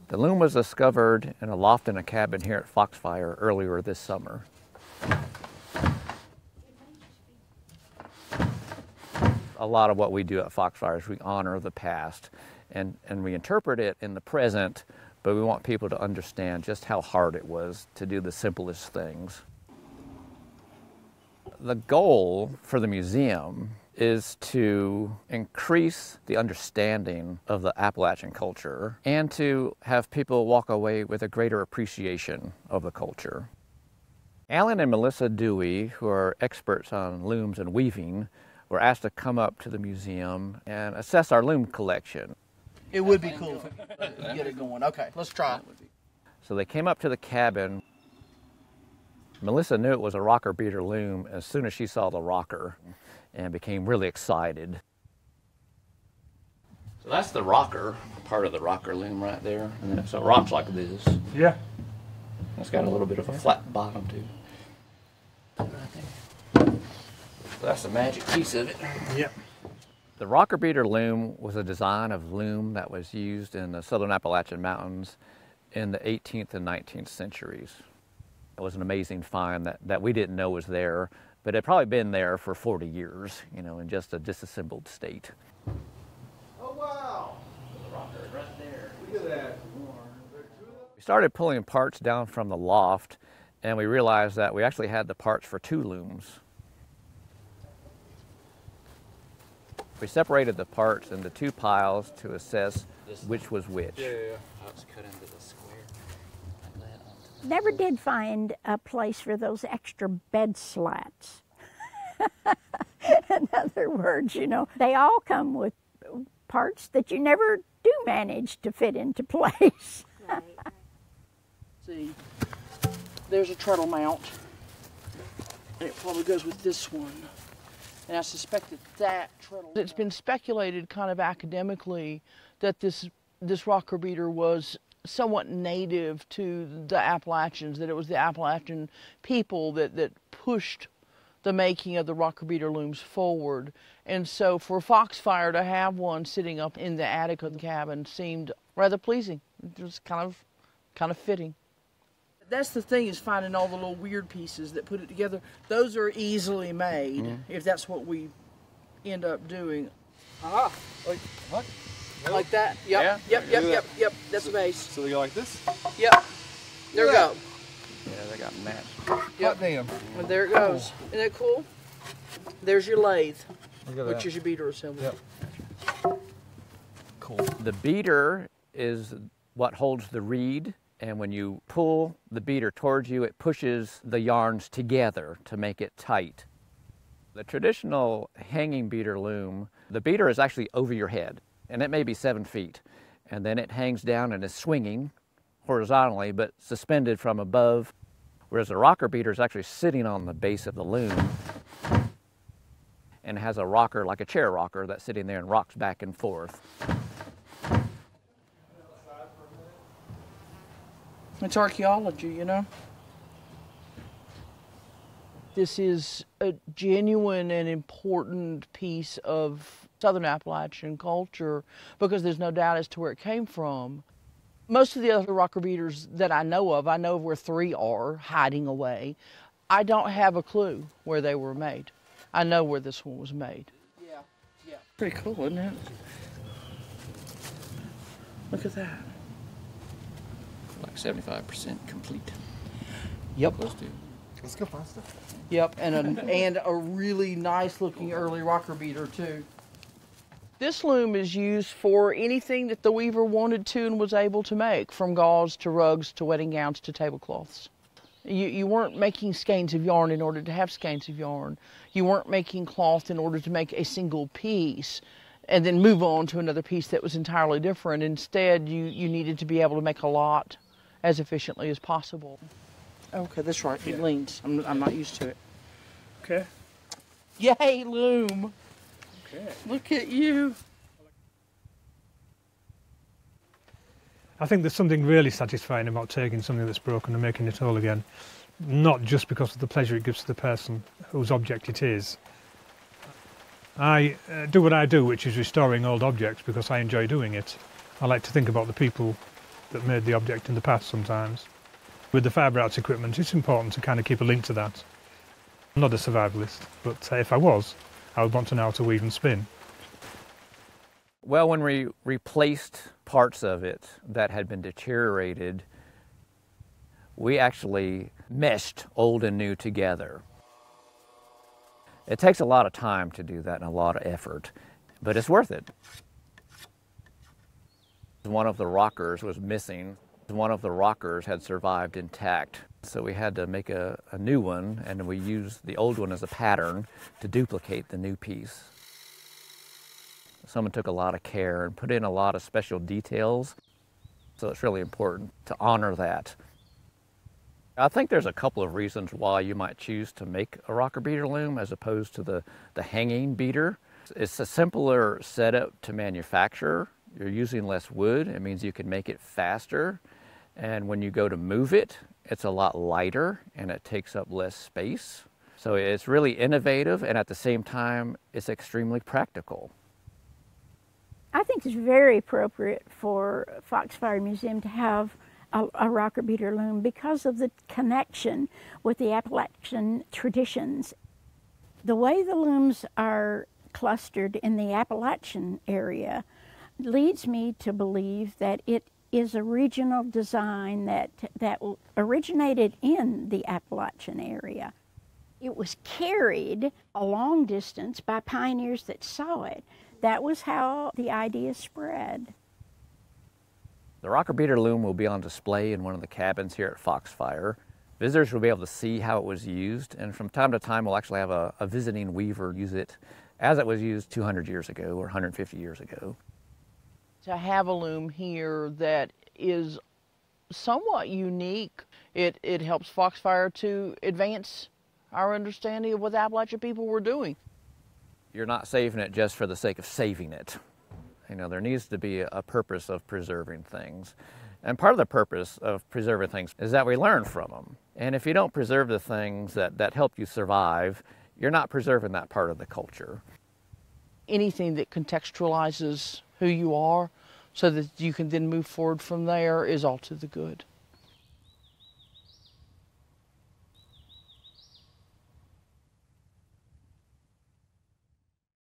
The loom was discovered in a loft in a cabin here at Foxfire earlier this summer. A lot of what we do at Foxfire is we honor the past and we interpret it in the present, but we want people to understand just how hard it was to do the simplest things. The goal for the museum is to increase the understanding of the Appalachian culture and to have people walk away with a greater appreciation of the culture. Alan and Milissa Dewey, who are experts on looms and weaving, were asked to come up to the museum and assess our loom collection. It would be cool if we could get it going. Okay, let's try it. So they came up to the cabin. Milissa knew it was a Rocker Beater Loom as soon as she saw the rocker and became really excited. So that's the rocker, part of the rocker loom right there. And then so it rocks like this. Yeah. It's got a little bit of a flat bottom too. Right there. So that's the magic piece of it. Yep. The Rocker Beater Loom was a design of loom that was used in the southern Appalachian Mountains in the 18th and 19th centuries. It was an amazing find that we didn't know was there, but it had probably been there for 40 years, you know, in just a disassembled state. Oh, wow! The rocker right there. Look at that. We started pulling parts down from the loft, and we realized that we actually had the parts for 2 looms. We separated the parts into 2 piles to assess which was which. Yeah. How it's cut into the square. Never did find a place for those extra bed slats. In other words, you know, they all come with parts that you never do manage to fit into place. Right. See, there's a treadle mount, and it probably goes with this one. And I suspect that treadle. It's been speculated kind of academically that this rocker beater was somewhat native to the Appalachians, that it was the Appalachian people that pushed the making of the rocker beater looms forward. And so for Foxfire to have one sitting up in the attic of the cabin seemed rather pleasing. It was kind of fitting. That's the thing, is finding all the little weird pieces that put it together. Those are easily made, if that's what we end up doing. Aha! Like, what? Like that? Yep. Yeah? Yep. That's the base. So they go like this? Yep. There we go. Yeah, they got matched. Yep. Damn. And there it goes. Isn't that cool? There's your lathe, Look at which that. is your beater assembly. Yep. Cool. The beater is what holds the reed, and when you pull the beater towards you, it pushes the yarns together to make it tight. The traditional hanging beater loom, the beater is actually over your head, and it may be 7 feet, and then it hangs down and is swinging horizontally but suspended from above, whereas the rocker beater is actually sitting on the base of the loom and has a rocker, like a chair rocker, that's sitting there and rocks back and forth. It's archaeology, you know. This is a genuine and important piece of southern Appalachian culture because there's no doubt as to where it came from. Most of the other rocker beaters that I know of where 3 are hiding away. I don't have a clue where they were made. I know where this one was made. Yeah. Pretty cool, isn't it? Look at that. Like 75% complete. Yep. Close to. Let's go find stuff. Yep, and a really nice looking early rocker beater too. This loom is used for anything that the weaver wanted to and was able to make, from gauze to rugs to wedding gowns to tablecloths. You weren't making skeins of yarn in order to have skeins of yarn. You weren't making cloth in order to make a single piece and then move on to another piece that was entirely different. Instead, you needed to be able to make a lot as efficiently as possible. Okay, that's right. It leans. I'm not used to it. Okay. Yay, loom. Okay. Look at you. I think there's something really satisfying about taking something that's broken and making it whole again. Not just because of the pleasure it gives to the person whose object it is. I do what I do, which is restoring old objects, because I enjoy doing it. I like to think about the people that made the object in the past sometimes. With the fibre arts equipment, it's important to kind of keep a link to that. I'm not a survivalist, but if I was, I would want to know how to weave and spin. Well, when we replaced parts of it that had been deteriorated, we actually meshed old and new together. It takes a lot of time to do that and a lot of effort, but it's worth it. One of the rockers was missing. One of the rockers had survived intact, so we had to make a new one, and we used the old one as a pattern to duplicate the new piece. Someone took a lot of care and put in a lot of special details, so it's really important to honor that. I think there's a couple of reasons why you might choose to make a rocker beater loom as opposed to the hanging beater. It's a simpler setup to manufacture. You're using less wood. It means you can make it faster. And when you go to move it, it's a lot lighter and it takes up less space. So it's really innovative, and at the same time, it's extremely practical. I think it's very appropriate for Foxfire Museum to have a rocker beater loom because of the connection with the Appalachian traditions. The way the looms are clustered in the Appalachian area leads me to believe that it is a regional design that originated in the Appalachian area. It was carried a long distance by pioneers that saw it. That was how the idea spread. The rocker beater loom will be on display in one of the cabins here at Foxfire. Visitors will be able to see how it was used, and from time to time we'll actually have a visiting weaver use it as it was used 200 years ago or 150 years ago. To have a loom here that is somewhat unique, it helps Foxfire to advance our understanding of what the Appalachian people were doing. You're not saving it just for the sake of saving it. You know, there needs to be a purpose of preserving things. And part of the purpose of preserving things is that we learn from them. And if you don't preserve the things that help you survive, you're not preserving that part of the culture. Anything that contextualizes who you are so that you can then move forward from there is all to the good.